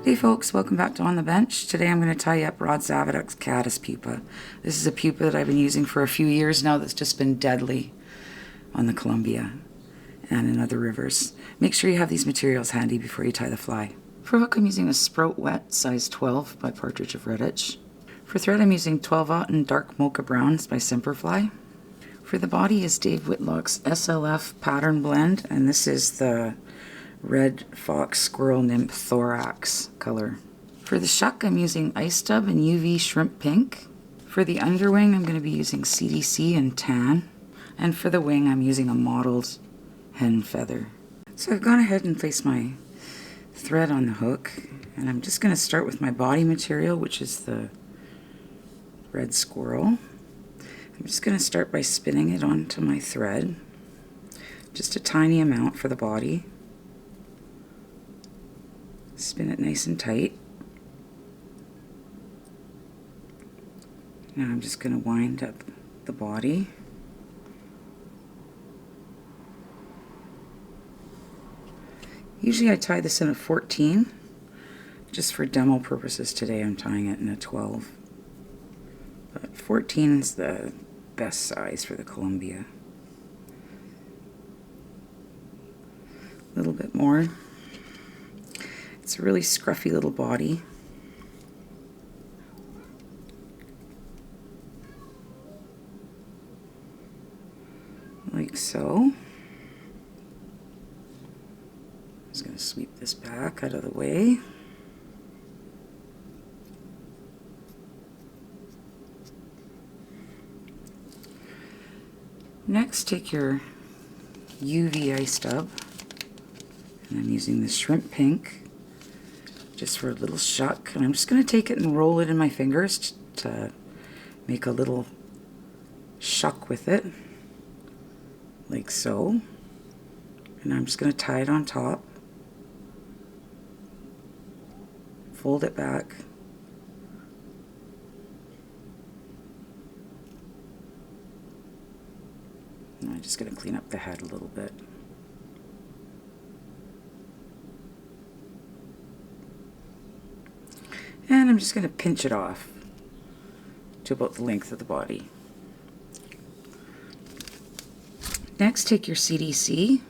Hey folks, welcome back to On the Bench. Today I'm going to tie up Rod Zavaduk'S Caddis Pupa. This is a pupa that I've been using for a few years now that's just been deadly on the Columbia and in other rivers. Make sure you have these materials handy before you tie the fly. For hook I'm using a Sprout Wet size 12 by Partridge of Redditch. For thread I'm using 12-aught and Dark Mocha Browns by Simperfly. For the body is Dave Whitlock's SLF pattern blend, and this is the Red Fox Squirrel Nymph Thorax color. For the shuck, I'm using Ice Dub and UV Shrimp Pink. For the underwing, I'm going to be using CDC and Tan. And for the wing, I'm using a mottled hen feather. So I've gone ahead and placed my thread on the hook, and I'm just going to start with my body material, which is the red squirrel. I'm just going to start by spinning it onto my thread, just a tiny amount for the body. Spin it nice and tight. Now I'm just going to wind up the body. Usually I tie this in a 14. Just for demo purposes today I'm tying it in a 12. But 14 is the best size for the Columbia. A little bit more. It's a really scruffy little body. Like so. I'm just going to sweep this back out of the way. Next, take your UV Ice Dub, and I'm using the Shrimp Pink just for a little shuck, and I'm just going to take it and roll it in my fingers to make a little shuck with it, like so. And I'm just going to tie it on top, fold it back, and I'm just going to clean up the head a little bit. And I'm just going to pinch it off to about the length of the body. Next, take your CDC,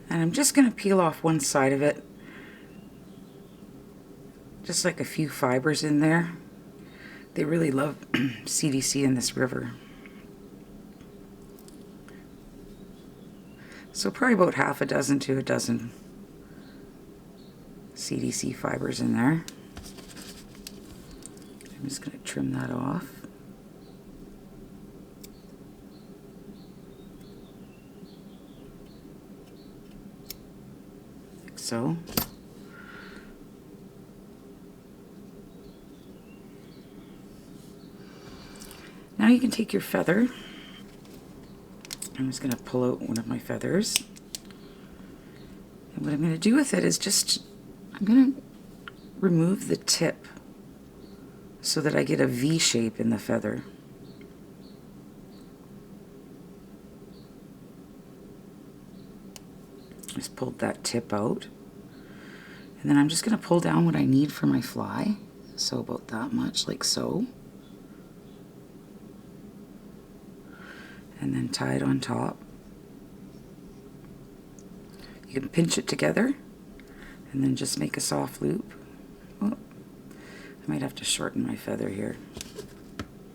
and I'm just going to peel off one side of it, just like a few fibers in there. They really love CDC in this river. So probably about half a dozen to a dozen CDC fibers in there. I'm just going to trim that off. Like so. Now you can take your feather. I'm just going to pull out one of my feathers. And what I'm going to do with it is just I'm going to remove the tip so that I get a V shape in the feather. Just pulled that tip out. And then I'm just going to pull down what I need for my fly. So about that much, like so. And then tie it on top. You can pinch it together and then just make a soft loop. Oh, I might have to shorten my feather here.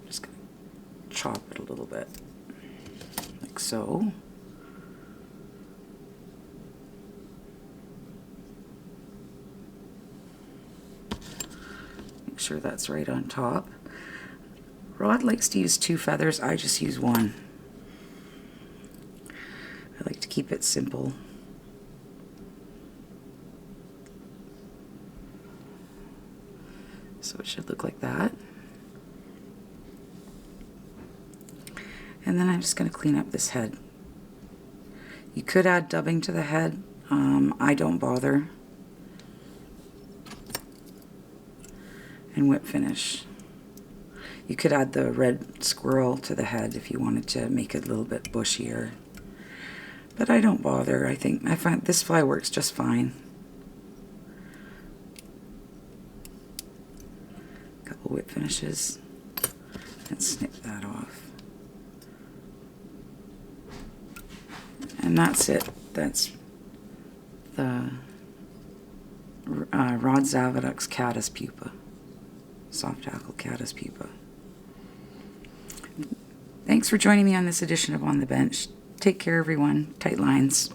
Just gonna chop it a little bit, like so. Make sure that's right on top. Rod likes to use 2 feathers, I just use 1. I like to keep it simple. So it should look like that. And then I'm just going to clean up this head. You could add dubbing to the head. I don't bother. And whip finish. You could add the red squirrel to the head if you wanted to make it a little bit bushier. But I don't bother. I find this fly works just fine. couple whip finishes. Let's snip that off. And that's it. That's the Rod Zavaduk'S Caddis Pupa. Soft tackle Caddis Pupa. Thanks for joining me on this edition of On the Bench. Take care, everyone. Tight lines.